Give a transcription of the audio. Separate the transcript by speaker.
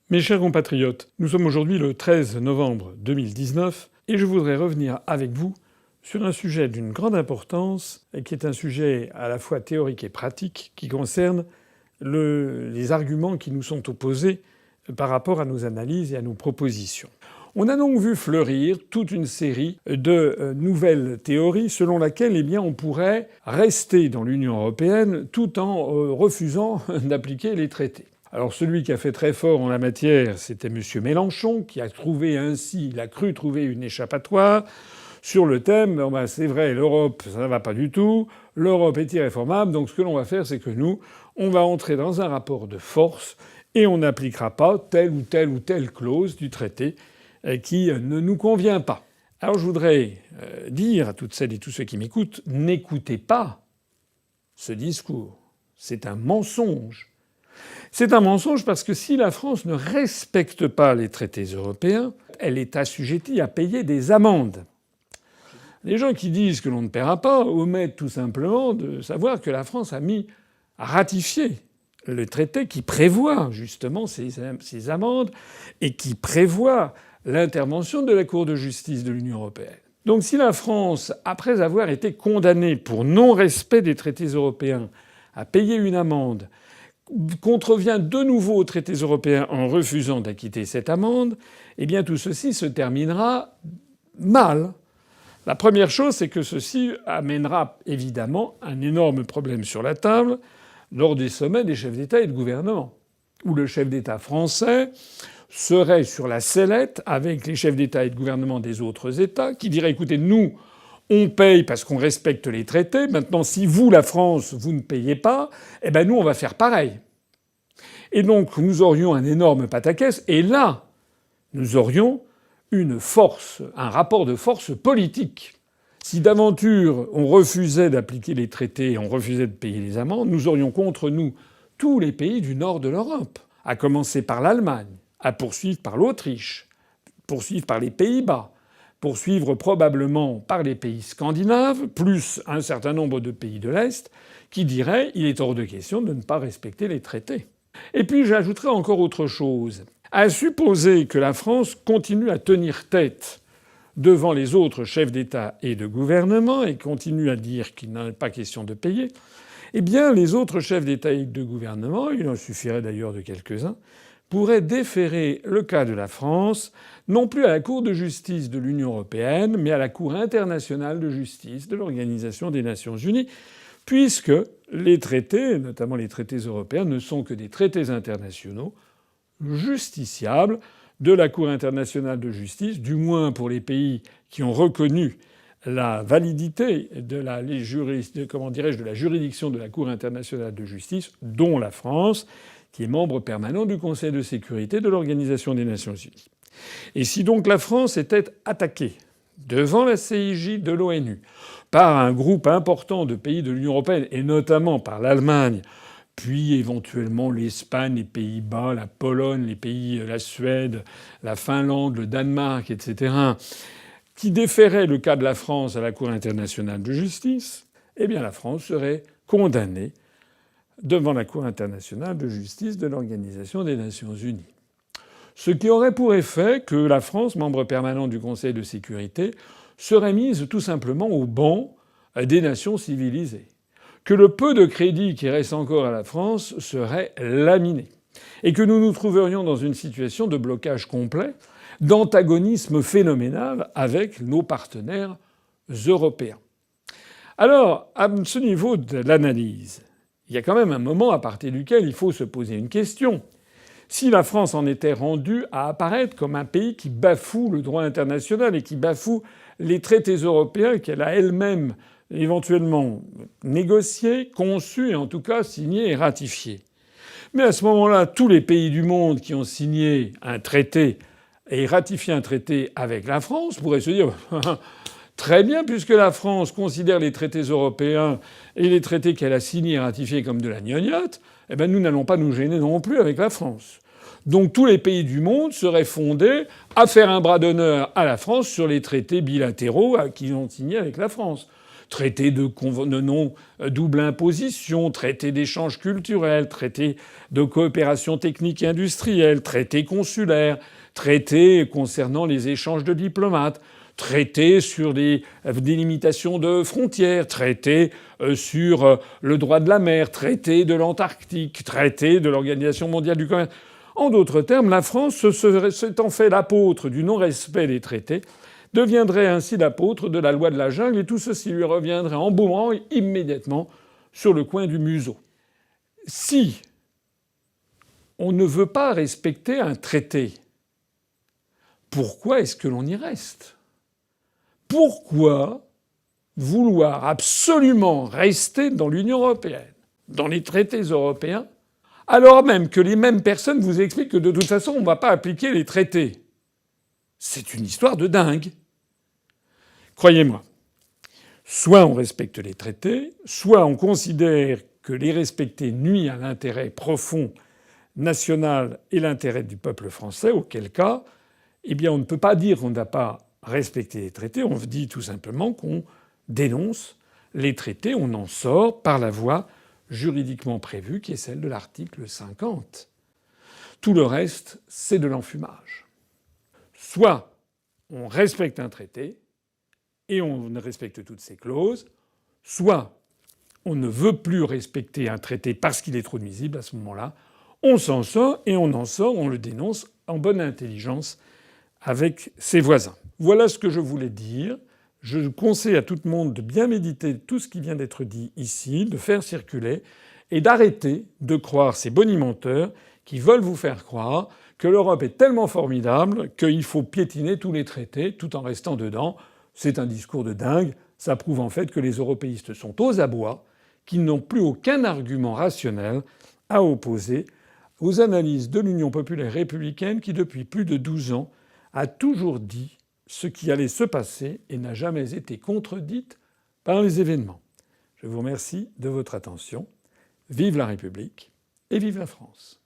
Speaker 1: Mes chers compatriotes, nous sommes aujourd'hui le 13 novembre 2019 et je voudrais revenir avec vous sur un sujet d'une grande importance et qui est un sujet à la fois théorique et pratique qui concerne les arguments qui nous sont opposés par rapport à nos analyses et à nos propositions. On a donc vu fleurir toute une série de nouvelles théories selon laquelle on pourrait rester dans l'Union européenne tout en refusant d'appliquer les traités. Alors celui qui a fait très fort en la matière, c'était M. Mélenchon, qui a cru trouver une échappatoire sur le thème c'est vrai, l'Europe, ça ne va pas du tout, l'Europe est irréformable, donc ce que l'on va faire, c'est que nous, on va entrer dans un rapport de force et on n'appliquera pas telle ou telle clause du traité qui ne nous convient pas. Alors je voudrais dire à toutes celles et tous ceux qui m'écoutent, n'écoutez pas ce discours. C'est un mensonge. C'est un mensonge parce que si la France ne respecte pas les traités européens, elle est assujettie à payer des amendes. Les gens qui disent que l'on ne paiera pas omettent tout simplement de savoir que la France a ratifié le traité qui prévoit justement ces amendes et qui prévoit l'intervention de la Cour de justice de l'Union européenne. Donc si la France, après avoir été condamnée pour non-respect des traités européens, à payer une amende, contrevient de nouveau aux traités européens en refusant d'acquitter cette amende, tout ceci se terminera mal. La première chose, c'est que ceci amènera évidemment un énorme problème sur la table lors des sommets des chefs d'État et de gouvernement, où le chef d'État français serait sur la sellette avec les chefs d'État et de gouvernement des autres États, qui diraient écoutez, nous, on paye parce qu'on respecte les traités. Maintenant, si vous, la France, vous ne payez pas, nous, on va faire pareil. Et donc, nous aurions un énorme pataquès. Et là, nous aurions un rapport de force politique. Si d'aventure on refusait d'appliquer les traités et on refusait de payer les amendes, nous aurions contre nous tous les pays du nord de l'Europe, à commencer par l'Allemagne, à poursuivre par l'Autriche, poursuivre par les Pays-Bas, poursuivre probablement par les pays scandinaves, plus un certain nombre de pays de l'Est, qui diraient il est hors de question de ne pas respecter les traités. Et puis j'ajouterai encore autre chose. À supposer que la France continue à tenir tête devant les autres chefs d'État et de gouvernement et continue à dire qu'il n'en est pas question de payer, les autres chefs d'État et de gouvernement, il en suffirait d'ailleurs de quelques-uns, pourraient déférer le cas de la France non plus à la Cour de justice de l'Union européenne, mais à la Cour internationale de justice de l'Organisation des Nations unies, puisque les traités, notamment les traités européens, ne sont que des traités internationaux justiciables de la Cour internationale de justice, du moins pour les pays qui ont reconnu la validité de la juridiction de la Cour internationale de justice, dont la France, qui est membre permanent du Conseil de sécurité de l'Organisation des Nations unies. Et si donc la France était attaquée devant la CIJ de l'ONU par un groupe important de pays de l'Union européenne, et notamment par l'Allemagne, puis éventuellement l'Espagne, les Pays-Bas, la Pologne, la Suède, la Finlande, le Danemark, etc., qui déféraient le cas de la France à la Cour internationale de justice, la France serait condamnée devant la Cour internationale de justice de l'Organisation des Nations unies. Ce qui aurait pour effet que la France, membre permanent du Conseil de sécurité, serait mise tout simplement au ban des nations civilisées, que le peu de crédit qui reste encore à la France serait laminé, et que nous nous trouverions dans une situation de blocage complet, d'antagonisme phénoménal avec nos partenaires européens. Alors, à ce niveau de l'analyse, il y a quand même un moment à partir duquel il faut se poser une question. Si la France en était rendue à apparaître comme un pays qui bafoue le droit international et qui bafoue les traités européens qu'elle a elle-même éventuellement négociés, conçus et en tout cas signés et ratifiés. Mais à ce moment-là, tous les pays du monde qui ont signé un traité et ratifié un traité avec la France pourraient se dire très bien, puisque la France considère les traités européens et les traités qu'elle a signés et ratifiés comme de la gnognotte, nous n'allons pas nous gêner non plus avec la France. Donc tous les pays du monde seraient fondés à faire un bras d'honneur à la France sur les traités bilatéraux qu'ils ont signés avec la France. traité de non-double imposition, traité d'échange culturel, traité de coopération technique et industrielle, traité consulaire, traité concernant les échanges de diplomates, traité sur des délimitations de frontières, traité sur le droit de la mer, traité de l'Antarctique, traité de l'Organisation mondiale du commerce. En d'autres termes, la France, s'étant fait l'apôtre du non-respect des traités, deviendrait ainsi l'apôtre de la loi de la jungle, et tout ceci lui reviendrait en boomerang immédiatement sur le coin du museau. Si on ne veut pas respecter un traité, pourquoi est-ce que l'on y reste ? Pourquoi vouloir absolument rester dans l'Union européenne, dans les traités européens, alors même que les mêmes personnes vous expliquent que de toute façon on ne va pas appliquer les traités ? C'est une histoire de dingue. Croyez-moi, soit on respecte les traités, soit on considère que les respecter nuit à l'intérêt profond national et l'intérêt du peuple français, auquel cas, eh bien on ne peut pas dire qu'on n'a pas respecté les traités, on dit tout simplement qu'on dénonce les traités, on en sort par la voie juridiquement prévue qui est celle de l'article 50. Tout le reste, c'est de l'enfumage. Soit on respecte un traité et on respecte toutes ses clauses, soit on ne veut plus respecter un traité parce qu'il est trop nuisible. À ce moment-là, on s'en sort et on en sort, on le dénonce en bonne intelligence avec ses voisins. Voilà ce que je voulais dire. Je conseille à tout le monde de bien méditer tout ce qui vient d'être dit ici, de faire circuler et d'arrêter de croire ces bonimenteurs qui veulent vous faire croire que l'Europe est tellement formidable qu'il faut piétiner tous les traités tout en restant dedans. C'est un discours de dingue. Ça prouve en fait que les européistes sont aux abois, qu'ils n'ont plus aucun argument rationnel à opposer aux analyses de l'Union populaire républicaine qui, depuis plus de 12 ans, a toujours dit ce qui allait se passer et n'a jamais été contredite par les événements. Je vous remercie de votre attention. Vive la République et vive la France.